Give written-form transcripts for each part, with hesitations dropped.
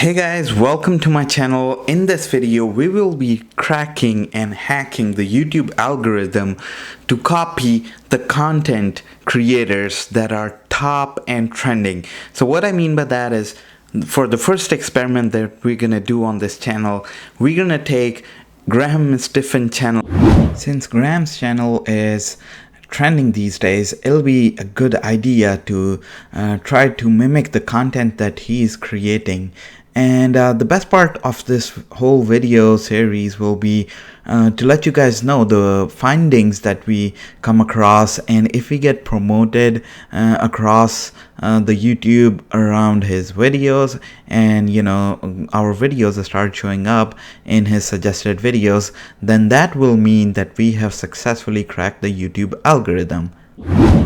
Hey guys, welcome to my channel. In this video, we will be cracking and hacking the YouTube algorithm to copy the content creators that are top and trending. So what I mean by that is, for the first experiment that we're gonna do on this channel, we're gonna take Graham and Stephan channel. Since Graham's channel is trending these days, it'll be a good idea to try to mimic the content that he's creating. And the best part of this whole video series will be to let you guys know the findings that we come across, and if we get promoted across the YouTube around his videos, and our videos start showing up in his suggested videos, then that will mean that we have successfully cracked the YouTube algorithm.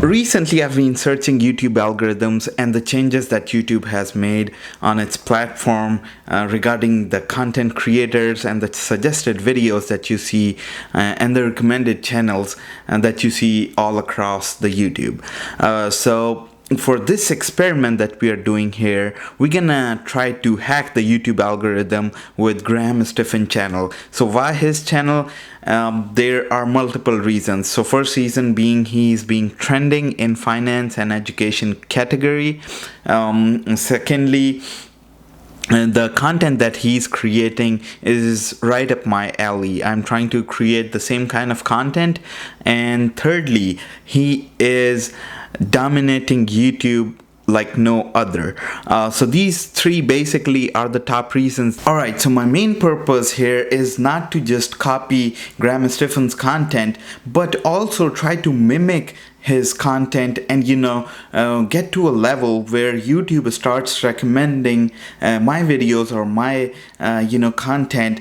Recently, I've been searching YouTube algorithms and the changes that YouTube has made on its platform regarding the content creators and the suggested videos that you see and the recommended channels that you see all across the YouTube. So for this experiment that we are doing here, we're gonna try to hack the YouTube algorithm with Graham Stephan channel. So why his channel? There are multiple reasons. So first reason being, he's being trending in finance and education category. Secondly, the content that he's creating is right up my alley. I'm trying to create the same kind of content. And thirdly, he is dominating YouTube like no other. So these three basically are the top reasons. Alright, so my main purpose here is not to just copy Graham and Stephan's content, but also try to mimic his content and get to a level where YouTube starts recommending my videos or my content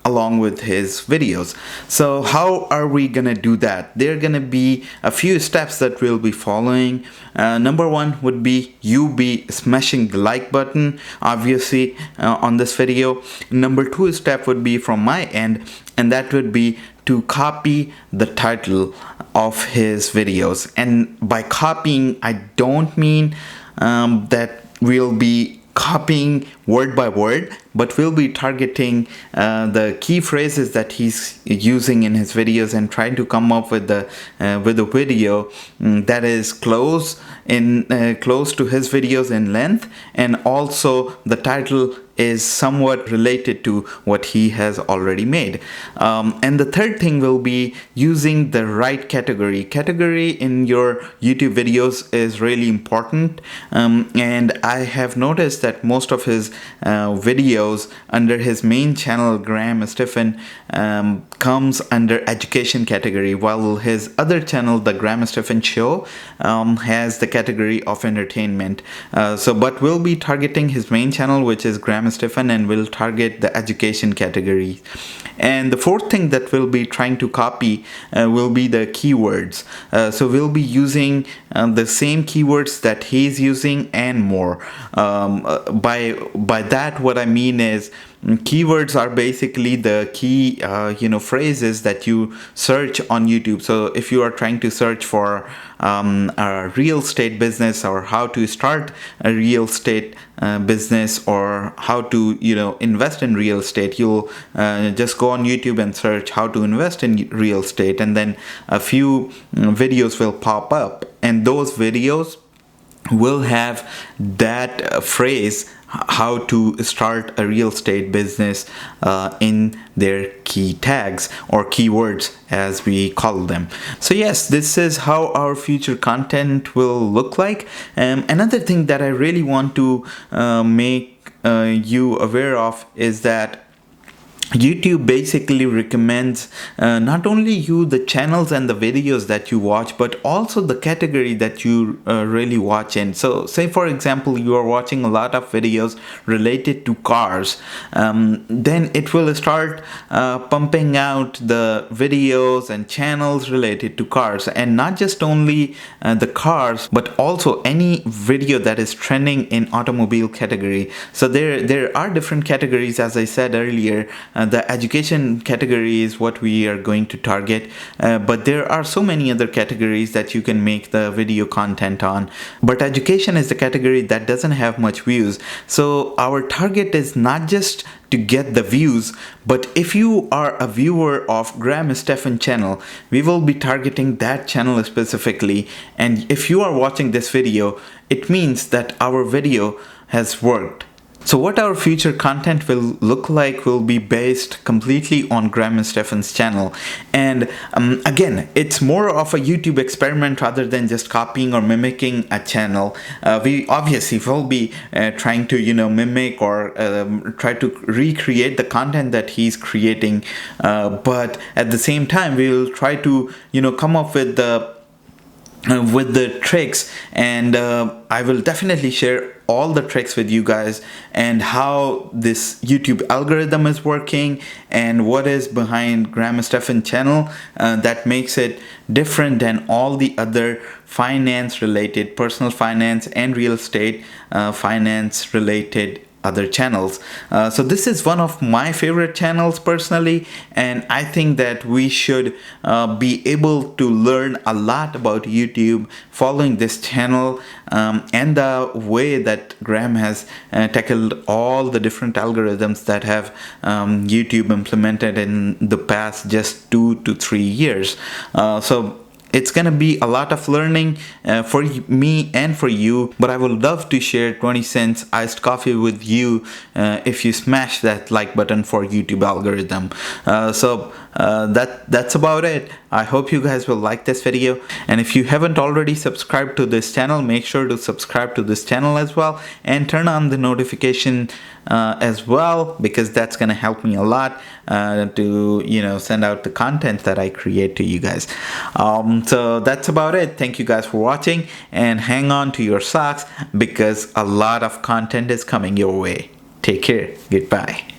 along with his videos. So how are we gonna do that? There are gonna be a few steps that we'll be following. Number one would be you be smashing the like button, obviously, on this video. Number two step would be from my end, and that would be to copy the title of his videos. And by copying, I don't mean that we'll be copying word by word, but we'll be targeting the key phrases that he's using in his videos and trying to come up with a video that is close to his videos in length, and also the title is somewhat related to what he has already made. And the third thing will be using the right category. Category in your YouTube videos is really important, and I have noticed that most of his videos under his main channel, Graham Stephan, comes under education category, while his other channel, the Graham Stephan Show, has the category of entertainment. But we'll be targeting his main channel, which is Graham Stephan, and will target the education category. And the fourth thing that we'll be trying to copy will be the keywords. So we'll be using the same keywords that he's using and more. By that, what I mean is, keywords are basically the key phrases that you search on YouTube. So if you are trying to search for a real estate business, or how to start a real estate business, or how to invest in real estate, you'll just go on YouTube and search how to invest in real estate, and then a few videos will pop up, and those videos will have that phrase, how to start a real estate business, in their key tags or keywords as we call them. So yes, this is how our future content will look like. Another thing that I really want to make you aware of is that YouTube basically recommends not only you the channels and the videos that you watch, but also the category that you really watch in. So say for example, you are watching a lot of videos related to cars, then it will start pumping out the videos and channels related to cars, and not just only the cars, but also any video that is trending in automobile category. So there are different categories, as I said earlier. The education category is what we are going to target, but there are so many other categories that you can make the video content on. But education is the category that doesn't have much views. So our target is not just to get the views, but if you are a viewer of Stephan channel, we will be targeting that channel specifically. And if you are watching this video, it means that our video has worked. So what our future content will look like will be based completely on Stephan's channel. And again, it's more of a YouTube experiment rather than just copying or mimicking a channel. We obviously will be trying to mimic or try to recreate the content that he's creating, but at the same time we will try to come up with the tricks, and I will definitely share all the tricks with you guys and how this YouTube algorithm is working and what is behind Stephan channel that makes it different than all the other finance related, personal finance and real estate finance related other channels. So this is one of my favorite channels personally, and I think that we should be able to learn a lot about YouTube following this channel and the way that Graham has tackled all the different algorithms that have YouTube implemented in the past just 2 to 3 years. So it's gonna be a lot of learning for me and for you, but I would love to share 20 cents iced coffee with you if you smash that like button for YouTube algorithm. So that's about it. I hope you guys will like this video, and if you haven't already subscribed to this channel, make sure to subscribe to this channel as well and turn on the notification as well, because that's gonna help me a lot to send out the content that I create to you guys. So that's about it. Thank you guys for watching, and hang on to your socks because a lot of content is coming your way. Take care. Goodbye.